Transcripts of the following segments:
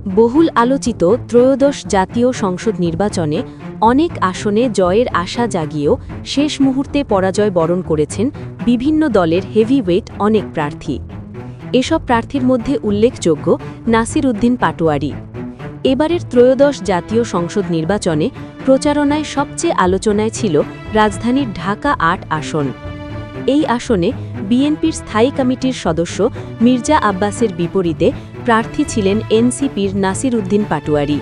বহুল আলোচিত ত্রয়োদশ জাতীয় সংসদ নির্বাচনে অনেক আসনে জয়ের আশা জাগিয়েও শেষ মুহূর্তে পরাজয় বরণ করেছেন বিভিন্ন দলের হেভিওয়েট অনেক প্রার্থী। এসব প্রার্থীর মধ্যে উল্লেখযোগ্য নাসির উদ্দিন পাটোয়ারি। এবারের ত্রয়োদশ জাতীয় সংসদ নির্বাচনে প্রচারণায় সবচেয়ে আলোচনায় ছিল রাজধানীর ঢাকা ৮ আসন। এই আসনে বিএনপির স্থায়ী কমিটির সদস্য মির্জা আব্বাসের বিপরীতে প্রার্থী ছিলেন এনসিপির নাসির উদ্দিন পাটোয়ারি।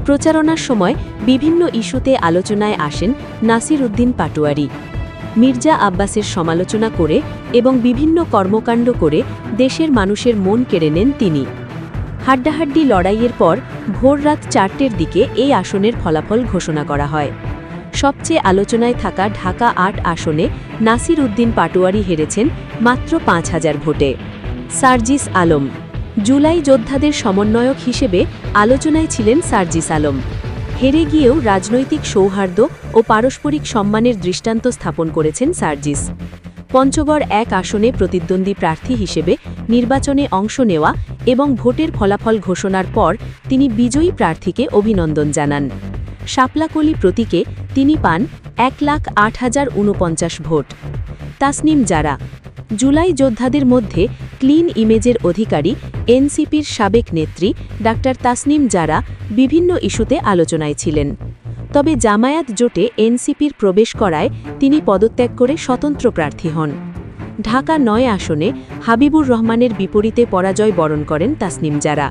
প্রচারণার সময় বিভিন্ন ইস্যুতে আলোচনায় আসেন নাসির উদ্দিন পাটোয়ারি। মির্জা আব্বাসের সমালোচনা করে এবং বিভিন্ন কর্মকাণ্ড করে দেশের মানুষের মন কেড়ে নেন তিনি। হাড্ডাহাড্ডি লড়াইয়ের পর ভোর রাত ৪টের দিকে এই আসনের ফলাফল ঘোষণা করা হয়। সবচেয়ে আলোচনায় থাকা ঢাকা ৮ আসনে নাসির উদ্দিন পাটোয়ারি হেরেছেন মাত্র ৫,০০০ ভোটে। সার্জিস আলম জুলাই যোদ্ধাদের সমন্বয়ক হিসেবে আলোচনায় ছিলেন সার্জিস আলম। হেরে গিয়েও রাজনৈতিক সৌহার্দ্য ও পারস্পরিক সম্মানের দৃষ্টান্ত স্থাপন করেছেন সার্জিস। পঞ্চগড় ১ আসনে প্রতিদ্বন্দ্বী প্রার্থী হিসেবে নির্বাচনে অংশ নেওয়া এবং ভোটের ফলাফল ঘোষণার পর তিনি বিজয়ী প্রার্থীকে অভিনন্দন জানান। শাপলাকলি প্রতীকে তিনি পান ১,০৮,০৪৯ ভোট। তাসনিম জারা জুলাই যোদ্ধাদের মধ্যে ক্লিন ইমেজের অধিকারী এনসিপির সাবেক নেত্রী ডাক্তার তাসনিম জারা বিভিন্ন ইস্যুতে আলোচনায় ছিলেন। তবে জামায়াত জোটে এনসিপির প্রবেশ করায় তিনি পদত্যাগ করে স্বতন্ত্র প্রার্থী হন। ঢাকা ৯ আসনে হাবিবুর রহমানের বিপরীতে পরাজয় বরণ করেন তাসনিম জারা।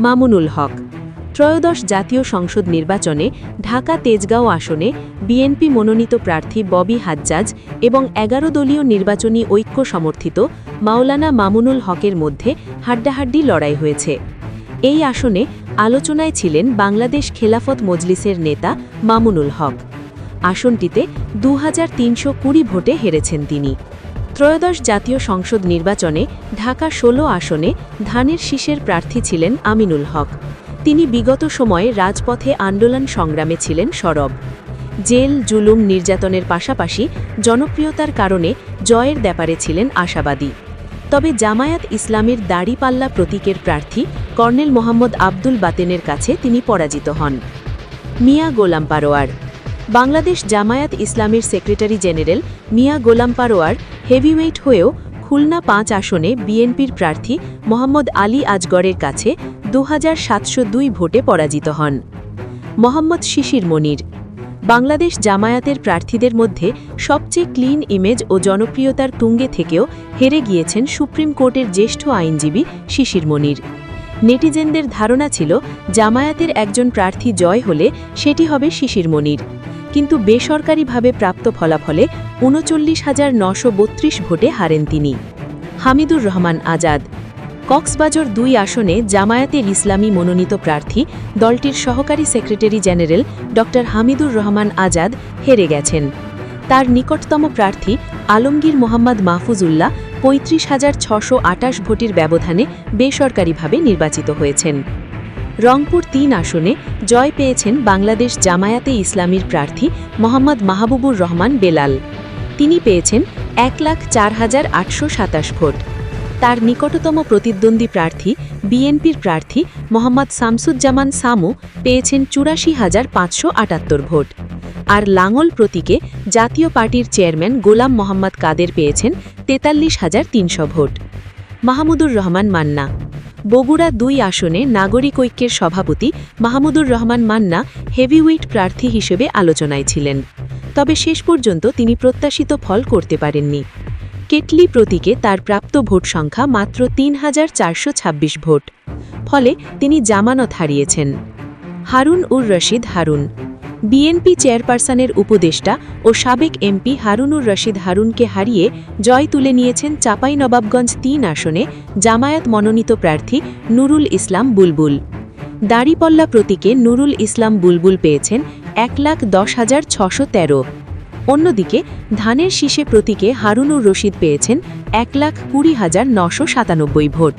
মামুনুল হক ত্রয়োদশ জাতীয় সংসদ নির্বাচনে ঢাকা তেজগাঁও আসনে বিএনপি মনোনীত প্রার্থী ববি হাজ্জাজ এবং ১১ দলীয় নির্বাচনী ঐক্য সমর্থিত মাওলানা মামুনুল হকের মধ্যে হাড্ডাহাড্ডি লড়াই হয়েছে। এই আসনে আলোচনায় ছিলেন বাংলাদেশ খেলাফত মজলিসের নেতা মামুনুল হক। আসনটিতে ২,৩২০ ভোটে হেরেছেন তিনি। ত্রয়োদশ জাতীয় সংসদ নির্বাচনে ঢাকা ১৬ আসনে ধানের শীষের প্রার্থী ছিলেন আমিনুল হক। তিনি বিগত সময়ে রাজপথে আন্দোলন সংগ্রামে ছিলেন সরব। জেল জুলুম নির্যাতনের পাশাপাশি জনপ্রিয়তার কারণে জয়ের ব্যাপারে ছিলেন আশাবাদী। তবে জামায়াত ইসলামের দাড়িপাল্লা প্রতীকের প্রার্থী কর্নেল মোহাম্মদ আব্দুল বাতেনের কাছে তিনি পরাজিত হন। মিয়া গোলাম পারোয়ার বাংলাদেশ জামায়াত ইসলামের সেক্রেটারি জেনারেল মিয়া গোলাম পারোয়ার হেভিওয়েট হয়েও খুলনা ৫ আসনে বিএনপির প্রার্থী মোহাম্মদ আলী আজগরের কাছে ২,৭০২ ভোটে পরাজিত হন। মোহাম্মদ শিশির মনির বাংলাদেশ জামায়াতের প্রার্থীদের মধ্যে সবচেয়ে ক্লিন ইমেজ ও জনপ্রিয়তার তুঙ্গে থেকেও হেরে গিয়েছেন সুপ্রিম কোর্টের জ্যেষ্ঠ আইনজীবী শিশির মনির। নেটিজেনদের ধারণা ছিল জামায়াতের একজন প্রার্থী জয় হলে সেটি হবে শিশির মনির, কিন্তু বেসরকারিভাবে প্রাপ্ত ফলাফলে ৩৯,৯৩২ ভোটে হারেন তিনি। হামিদুর রহমান আজাদ কক্সবাজার ২ আসনে জামায়াতের ইসলামী মনোনীত প্রার্থী দলটির সহকারী সেক্রেটারি জেনারেল ড হামিদুর রহমান আজাদ হেরে গেছেন। তার নিকটতম প্রার্থী আলমগীর মোহাম্মদ মাহফুজুল্লাহ ৩৫,৬২৮ ভোটের ব্যবধানে বেসরকারিভাবে নির্বাচিত হয়েছেন। রংপুর ৩ আসনে জয় পেয়েছেন বাংলাদেশ জামায়াতে ইসলামীর প্রার্থী মোহাম্মদ মাহবুবুর রহমান বেলাল। তিনি পেয়েছেন ১,০৪,৮২৭ ভোট। তার নিকটতম প্রতিদ্বন্দ্বী প্রার্থী বিএনপির প্রার্থী মোহাম্মদ শামসুজ্জামান সামু পেয়েছেন ৮৪,৫৭৮ ভোট। আর লাঙ্গল প্রতীকে জাতীয় পার্টির চেয়ারম্যান গোলাম মোহাম্মদ কাদের পেয়েছেন ৪৩,৩০০ ভোট। মাহমুদুর রহমান মান্না বগুড়া ২ আসনে নাগরিক ঐক্যের সভাপতি মাহমুদুর রহমান মান্না হেভিওয়েট প্রার্থী হিসেবে আলোচনায় ছিলেন। তবে শেষ পর্যন্ত তিনি প্রত্যাশিত ফল করতে পারেননি। কেটলি প্রতীকে তার প্রাপ্ত ভোট সংখ্যা মাত্র ৩,৪২৬ ভোট। ফলে তিনি জামানত হারিয়েছেন। হারুন উর রশিদ হারুন বিএনপি চেয়ারপারসনের উপদেষ্টা ও সাবেক এমপি হারুনুর রশিদ হারুনকে হারিয়ে জয় তুলে নিয়েছেন চাঁপাইনবাবগঞ্জ ৩ আসনে জামায়াত মনোনীত প্রার্থী নুরুল ইসলাম বুলবুল। দাড়িপাল্লা প্রতীকে নুরুল ইসলাম বুলবুল পেয়েছেন ১,১০,৬১৩। অন্যদিকে ধানের শীষে প্রতীকে হারুনুর রশিদ পেয়েছেন ১,২০,৯৯৭ ভোট।